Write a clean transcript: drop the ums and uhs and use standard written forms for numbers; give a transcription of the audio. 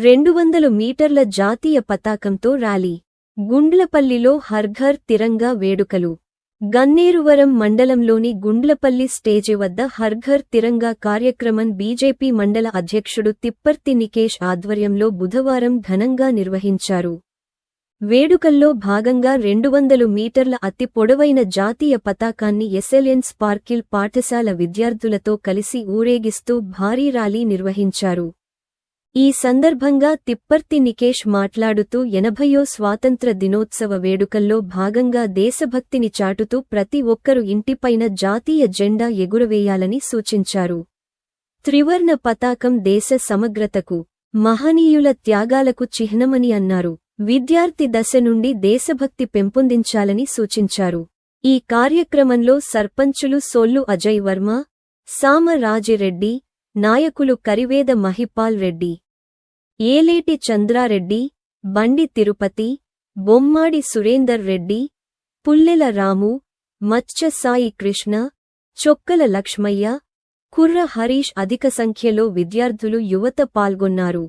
200 మీటర్ల జాతీయ పతాకంతో ర్యాలీ. గుండ్లపల్లిలో హర్ ఘర్ తిరంగా వేడుకలు. గన్నేరువరం మండలంలోని గుండ్లపల్లి స్టేజి వద్ద హర్ ఘర్ తిరంగా కార్యక్రమం బీజేపీ మండల అధ్యక్షుడు తిప్పర్తి నికేష్ ఆధ్వర్యంలో బుధవారం ఘనంగా నిర్వహించారు. వేడుకల్లో భాగంగా 200 మీటర్ల అతి పొడవైన జాతీయ పతాకాన్ని ఎస్ఎల్ఎన్ స్పార్కిల్ పాఠశాల విద్యార్థులతో కలిసి ఊరేగిస్తూ భారీ ర్యాలీ నిర్వహించారు. ఈ సందర్భంగా తిప్పర్తి నికేష్ మాట్లాడుతూ 80వ స్వాతంత్ర దినోత్సవ వేడుకల్లో భాగంగా దేశభక్తిని చాటుతూ ప్రతి ఒక్కరూ ఇంటిపైన జాతీయ జెండా ఎగురవేయాలని సూచించారు. త్రివర్ణ పతాకం దేశ సమగ్రతకు, మహనీయుల త్యాగాలకు చిహ్నమని అన్నారు. విద్యార్థి దశ నుండి దేశభక్తి పెంపొందించాలని సూచించారు. ఈ కార్యక్రమంలో సర్పంచులు సోల్లు అజయ్ వర్మ, సామ రాజిరెడ్డి, నాయకులు కరివేద మహిపాల్ రెడ్డి, ఏలేటి చంద్రారెడ్డి, బండి తిరుపతి, బొమ్మాడి సురేందర్ రెడ్డి, పుల్లెల రాము, మత్స్య సాయి కృష్ణ, చొక్కల లక్ష్మయ్య, కుర్ర హరీష్ అధిక సంఖ్యలో విద్యార్థులు యువత పాల్గొన్నారు.